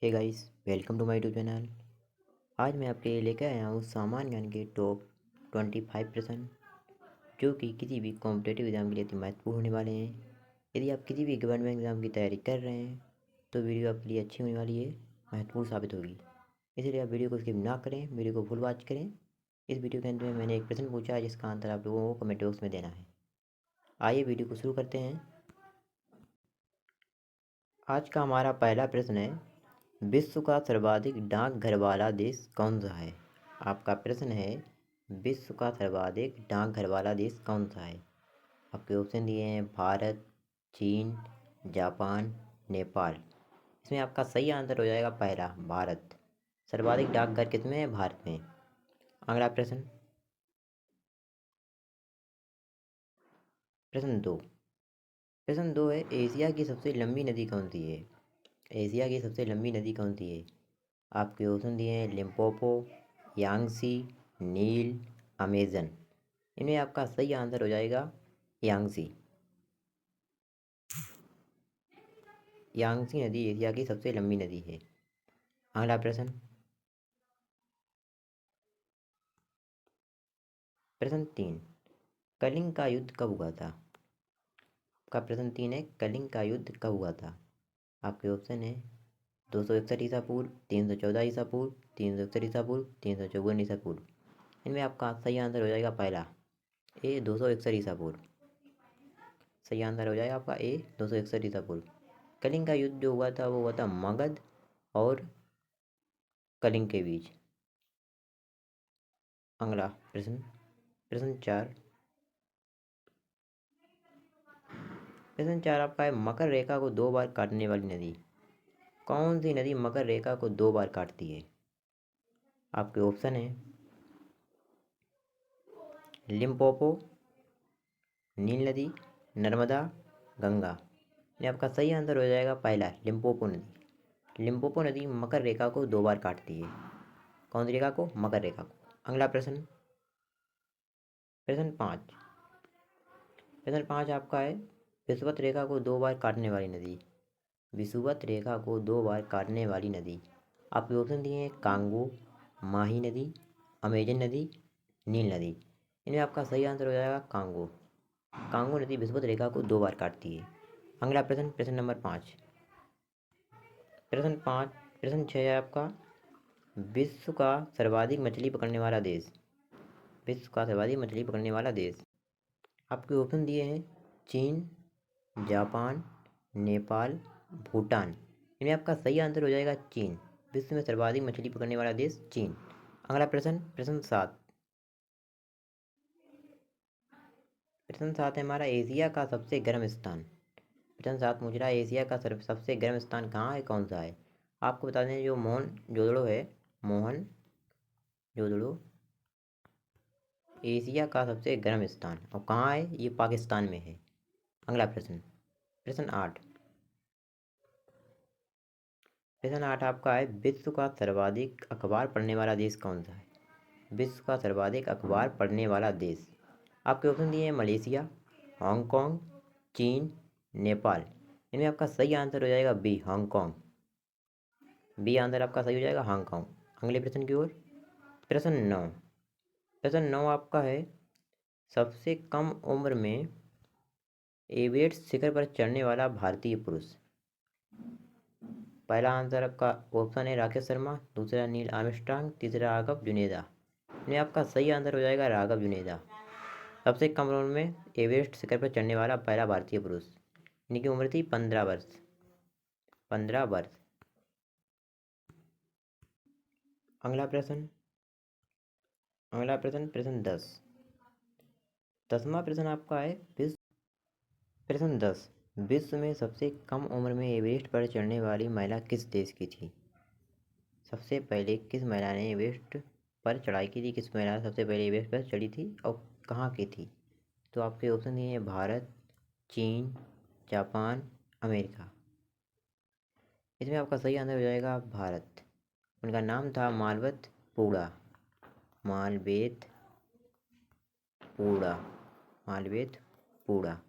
Hey guys, welcome to my YouTube channel. आज मैं आपके लिए लेकर आया हूँ सामान्य ज्ञान के टॉप 25 प्रश्न जो कि किसी भी कॉम्पिटेटिव एग्जाम के लिए अति महत्वपूर्ण होने वाले हैं। यदि आप किसी भी गवर्नमेंट एग्जाम की तैयारी कर रहे हैं तो वीडियो आपके लिए अच्छी होने वाली है, महत्वपूर्ण साबित होगी। इसलिए आप वीडियो को स्किप ना करें, वीडियो को फुल वॉच करें। इस वीडियो के अंत में मैंने एक प्रश्न पूछा है जिसका आंसर आप लोगों को कमेंट बॉक्स में देना है। आइए वीडियो को शुरू करते हैं। आज का हमारा पहला प्रश्न है, विश्व का सर्वाधिक डाकघर वाला देश कौन सा है? आपका प्रश्न है, विश्व का सर्वाधिक डाकघर वाला देश कौन सा है? आपके ऑप्शन दिए हैं भारत, चीन, जापान, नेपाल। इसमें आपका सही आंसर हो जाएगा पहला, भारत। सर्वाधिक डाकघर किसमें है? भारत में। अगला प्रश्न, प्रश्न दो। प्रश्न दो है, एशिया की सबसे लंबी नदी कौन सी है? एशिया की सबसे लंबी नदी कौन सी है? आपके ऑप्शन दिए हैं लिम्पोपो, यांगसी, नील, अमेजन। इनमें आपका सही आंसर हो जाएगा यांगसी। यांगसी नदी एशिया की सबसे लंबी नदी है। अगला प्रश्न, प्रश्न तीन। कलिंग का युद्ध कब हुआ था? आपका प्रश्न तीन है, कलिंग का युद्ध कब हुआ था? आपके ऑप्शन है 261 ईसा पूर्व, 314 ईसा पूर्व, 361 ईसा पूर्व, 354 ईसा पूर्व। इनमें आपका सही आंसर हो जाएगा पहला, ए 261 ईसा पूर्व। सही आंसर हो जाएगा आपका ए 261 ईसा पूर्व। कलिंग का युद्ध जो हुआ था वो हुआ था मगध और कलिंग के बीच। अगला प्रश्न, प्रश्न चार। प्रश्न चार आपका है, मकर रेखा को 2 बार काटने वाली नदी कौन सी नदी मकर रेखा को 2 बार काटती है? आपके ऑप्शन है लिम्पोपो, नील नदी, नर्मदा, गंगा। ये आपका सही आंसर हो जाएगा पहला, लिम्पोपो नदी। लिम्पोपो नदी मकर रेखा को 2 बार काटती है। कौन सी रेखा को? मकर रेखा को। अगला प्रश्न, प्रश्न पाँच। प्रश्न पाँच आपका है, विषुवत रेखा को 2 बार काटने वाली नदी। विषुवत रेखा को 2 बार काटने वाली नदी। आपके ऑप्शन दिए हैं कांगो, माही नदी, अमेजन नदी, नील नदी। इनमें आपका सही आंसर हो जाएगा कांगो। कांगो नदी विषुवत रेखा को 2 बार काटती है। अगला प्रश्न, प्रश्न नंबर पाँच। प्रश्न पाँच, प्रश्न छः है आपका, विश्व का सर्वाधिक मछली पकड़ने वाला देश। विश्व का सर्वाधिक मछली पकड़ने वाला देश। आपके ऑप्शन दिए हैं चीन, जापान, नेपाल, भूटान। इनमें आपका सही आंसर हो जाएगा चीन। विश्व में सर्वाधिक मछली पकड़ने वाला देश चीन। अगला प्रश्न, प्रश्न सात। प्रश्न सात है हमारा, एशिया का सबसे गर्म स्थान। प्रश्न सात पूछ रहा है, एशिया का सबसे गर्म स्थान कहाँ है, कौन सा है? आपको बता दें जो मोहन जोदड़ो है, मोहन जोदड़ो एशिया का सबसे गर्म स्थान, और कहाँ है? ये पाकिस्तान में है। अगला प्रश्न, प्रश्न आठ। प्रश्न आठ आपका है, विश्व का सर्वाधिक अखबार पढ़ने वाला देश कौन सा है? विश्व का सर्वाधिक अखबार पढ़ने वाला देश। आपके ऑप्शन दिए हैं मलेशिया, हांगकांग, चीन, नेपाल। इनमें आपका सही आंसर हो जाएगा बी, हांगकांग। बी आंसर आपका सही हो जाएगा, हांगकांग। अगले प्रश्न की ओर, प्रश्न नौ। प्रश्न नौ आपका है, सबसे कम उम्र में एवेरेस्ट शिखर पर चढ़ने वाला भारतीय पुरुष। पहला आंसर आपका ऑप्शन है राकेश शर्मा, दूसरा नील आर्मस्ट्रांग, तीसरा राघव जुनेजा। इनमें आपका सही आंसर हो जाएगा राघव जुनेजा। सबसे कम उम्र में एवरेस्ट शिखर पर चढ़ने वाला पहला भारतीय पुरुष। इनकी उम्र थी 15 वर्ष। 15 वर्ष। अगला प्रश्न, अगला प्रश्न, प्रश्न 10। 10वां प्रश्न आपका है, विश्व। प्रश्न 10, विश्व में सबसे कम उम्र में एवरेस्ट पर चढ़ने वाली महिला किस देश की थी? सबसे पहले किस महिला ने एवरेस्ट पर चढ़ाई की थी? किस महिला सबसे पहले एवरेस्ट पर चढ़ी थी और कहाँ की थी? तो आपके ऑप्शन दिए हैं भारत, चीन, जापान, अमेरिका। इसमें आपका सही आंसर हो जाएगा भारत। उनका नाम था मालवत पूड़ा, मालवेत पूड़ा, मालवेत पूड़ा।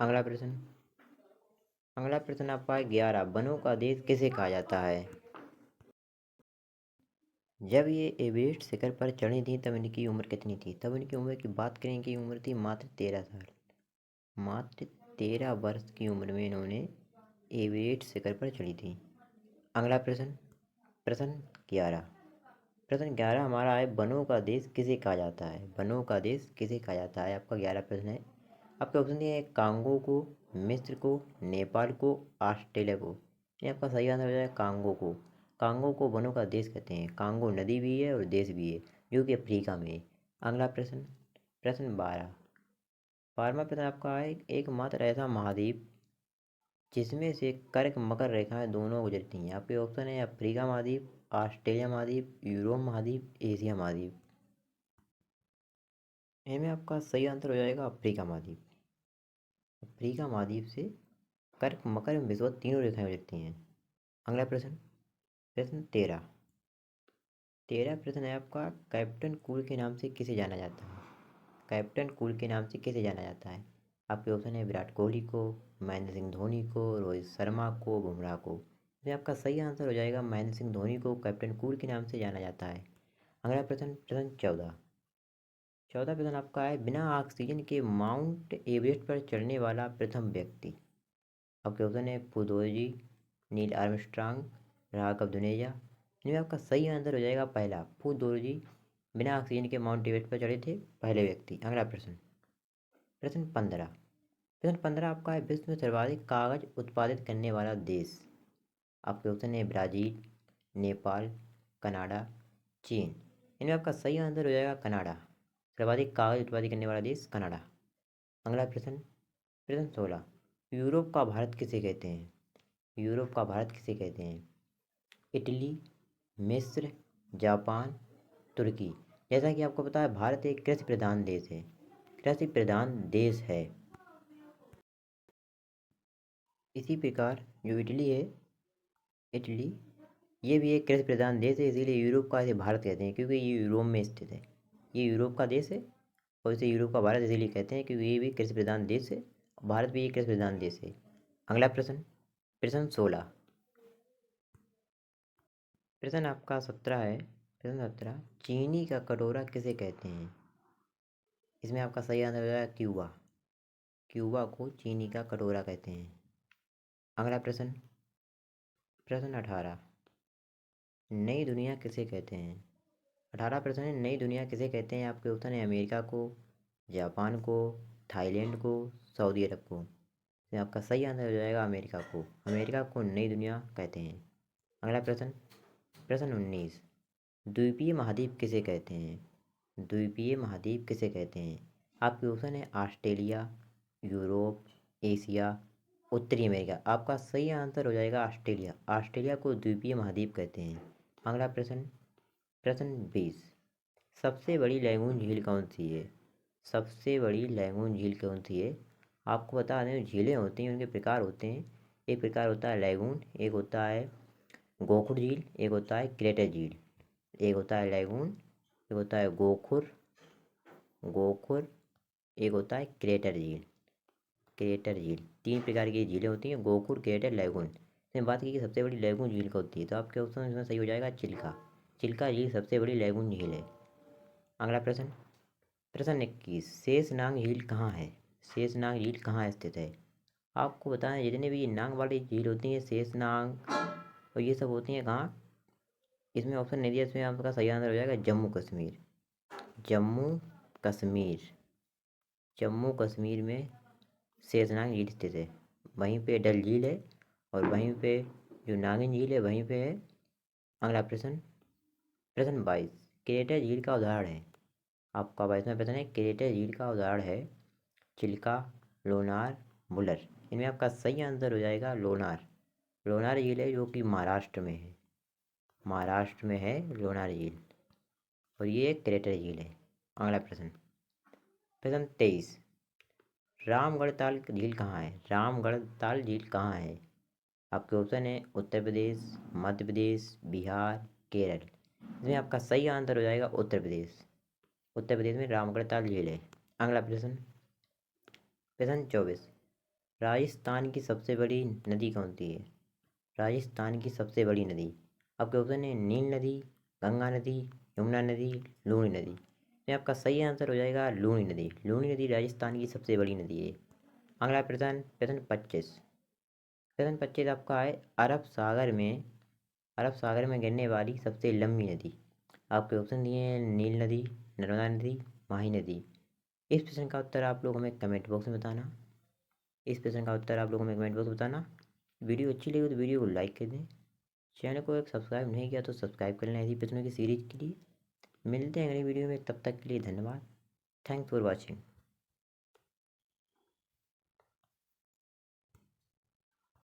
अगला प्रश्न, अगला प्रश्न आपका है 11, वनों का देश किसे कहा जाता है? जब ये एवरेस्ट शिखर पर चढ़ी थी तब इनकी उम्र कितनी थी? तब इनकी उम्र की बात करें कि उम्र थी मात्र 13 साल। मात्र 13 वर्ष की उम्र में इन्होंने एवरेस्ट शिखर पर चढ़ी थी। अगला प्रश्न, प्रश्न 11, प्रश्न 11 हमारा है वनों का देश किसे कहा जाता है? वनों का देश किसे कहा जाता है? आपका 11 प्रश्न है। आपके ऑप्शन दिए हैं कांगो को, मिस्र को, नेपाल को, ऑस्ट्रेलिया को। ये आपका सही आंसर हो जाएगा कांगो को। कांगो को वनों का देश कहते हैं। कांगो नदी भी है और देश भी है जो कि अफ्रीका में है। अगला प्रश्न, प्रश्न 12, 12वां प्रश्न आपका है एकमात्र ऐसा महाद्वीप जिसमें से कर्क मकर रेखाएं दोनों गुजरती हैं। आपके ऑप्शन है अफ्रीका महाद्वीप, ऑस्ट्रेलिया महाद्वीप, यूरोप महाद्वीप, एशिया महाद्वीप। इनमें आपका सही आंसर हो जाएगा अफ्रीका महाद्वीप। अफ्रीका महाद्वीप से कर्क मकर में विषुवत तीनों रेखाएं गुजरती हैं। अगला प्रश्न, प्रश्न 13, 13 प्रश्न है आपका कैप्टन कूल के नाम से किसे जाना जाता है? कैप्टन कूल के नाम से किसे जाना जाता है? आपके ऑप्शन है विराट कोहली को, महेंद्र सिंह धोनी को, रोहित शर्मा को, बुमराह को। इसमें आपका सही आंसर हो जाएगा महेंद्र सिंह धोनी को कैप्टन कूल के नाम से जाना जाता है। अगला प्रश्न, प्रश्न 14, 14 प्रश्न आपका है बिना ऑक्सीजन के माउंट एवरेस्ट पर चढ़ने वाला प्रथम व्यक्ति। आपके ऑप्शन है फूदोजी, नील आर्मस्ट्रांग, राघव दुनेजा। इनमें आपका सही आंसर हो जाएगा पहला फूदोजी, बिना ऑक्सीजन के माउंट एवरेस्ट पर चढ़े थे पहले व्यक्ति। अगला प्रश्न, प्रश्न 15, प्रश्न 15 आपका है विश्व में सर्वाधिक कागज उत्पादित करने वाला देश। आपके ऑप्शन है ब्राज़ील, नेपाल, कनाडा, चीन। इनमें आपका सही आंसर हो जाएगा कनाडा। सर्वाधिक कागज उत्पादित करने वाला देश कनाडा। अगला प्रश्न, प्रश्न 16, यूरोप का भारत किसे कहते हैं? यूरोप का भारत किसे कहते हैं? इटली, मिस्र, जापान, तुर्की। जैसा कि आपको पता है भारत एक कृषि प्रधान देश है। कृषि प्रधान देश है। इसी प्रकार जो इटली है, इटली ये भी एक कृषि प्रधान देश है, इसीलिए यूरोप का इसे भारत कहते हैं क्योंकि ये यूरोप में स्थित है। ये यूरोप का देश है और इसे यूरोप का भारत इसीलिए कहते हैं क्योंकि ये भी कृषि प्रधान देश है। भारत भी एक कृषि प्रधान देश है। अगला प्रश्न, प्रश्न 16, प्रश्न आपका 17 है। प्रश्न 17, चीनी का कटोरा किसे कहते हैं? इसमें आपका सही आंसर हो जाएगा क्यूबा। क्यूबा को चीनी का कटोरा कहते हैं। अगला प्रश्न, प्रश्न 18, नई दुनिया किसे कहते हैं? 18 प्रश्न है नई दुनिया किसे कहते हैं? आपके ऑप्शन है अमेरिका को, जापान को, थाईलैंड को, सऊदी अरब को। इसमें आपका सही आंसर हो जाएगा अमेरिका को। अमेरिका को नई दुनिया कहते हैं। अगला प्रश्न, प्रश्न 19, द्वीपीय महाद्वीप किसे कहते हैं? द्वीपीय महाद्वीप किसे कहते हैं? आपके ऑप्शन है ऑस्ट्रेलिया, यूरोप, एशिया, उत्तरी अमेरिका। आपका सही आंसर हो जाएगा ऑस्ट्रेलिया। ऑस्ट्रेलिया को द्वीपीय महाद्वीप कहते हैं। अगला प्रश्न, प्रश्न 20, सबसे बड़ी लैगून झील कौन सी है? सबसे बड़ी लैगून झील कौन सी है? आपको बता दें झीलें होती हैं उनके प्रकार होते हैं। एक प्रकार होता है लैगून, एक होता है गोखुर झील, एक होता है क्रेटर झील। एक होता है लैगून, एक होता है गोखुर, गोखुर, एक होता है क्रेटर झील। क्रेटर झील तीन प्रकार की झीलें होती हैं गोखुर, क्रेटर, लैगून। इसमें बात की कि सबसे बड़ी लैगून झील का होती है तो आपके ऑप्शन इसमें सही हो जाएगा चिल्का। चिल्का झील सबसे बड़ी लैगून झील है। अगला प्रश्न, प्रश्न 21, शेषनाग झील कहाँ है? शेषनाग झील कहाँ स्थित है? आपको बताएं जितने भी ये नाग वाली झील होती हैं शेषनाग और ये सब होती हैं कहाँ? इसमें ऑप्शन नहीं दिया, इसमें आपका सही आंसर हो जाएगा जम्मू कश्मीर। जम्मू कश्मीर, जम्मू कश्मीर में शेषनाग झील स्थित है। वहीं पे डल झील है और वहीं पे जो नागिन झील है वहीं पे है। अगला प्रश्न, प्रश्न 22, क्रेटर झील का उदाहरण है। आपका 22वां प्रश्न है क्रेटर झील का उदाहरण है चिल्का, लोनार, बुलर। इनमें आपका सही आंसर हो जाएगा लोनार। लोनार झील है जो कि महाराष्ट्र में है। महाराष्ट्र में है लोनार झील और ये एक क्रेटर झील है। अगला प्रश्न, प्रश्न 23, रामगढ़ ताल झील कहाँ है? रामगढ़ ताल झील कहाँ है? आपके ऑप्शन है उत्तर प्रदेश, मध्य प्रदेश, बिहार, केरल। इसमें आपका सही आंसर हो जाएगा उत्तर प्रदेश। उत्तर प्रदेश में रामगढ़ ताल झील है। अगला प्रश्न, प्रश्न 24, राजस्थान की सबसे बड़ी नदी कौन सी है? राजस्थान की सबसे बड़ी नदी। आपके ऑप्शन है नील नदी, गंगा नदी, यमुना नदी, लूनी नदी। तो आपका सही आंसर हो जाएगा लूनी नदी। लूनी नदी राजस्थान की सबसे बड़ी नदी है। अगला प्रश्न, प्रश्न 25। प्रश्न 25 आपका है अरब सागर में गिरने वाली सबसे लंबी नदी। आपके ऑप्शन दिए हैं नील नदी, नर्मदा नदी, माही नदी। इस प्रश्न का उत्तर आप लोग हमें कमेंट बॉक्स में बताना। इस प्रश्न का उत्तर आप लोग हमें कमेंट बॉक्स में बताना। वीडियो अच्छी लगी तो वीडियो को लाइक कर दें। चैनल को एक सब्सक्राइब नहीं किया तो सब्सक्राइब कर लें ऐसी प्रश्नों की सीरीज के लिए। मिलते हैं अगली वीडियो में, तब तक के लिए धन्यवाद। Thanks for watching.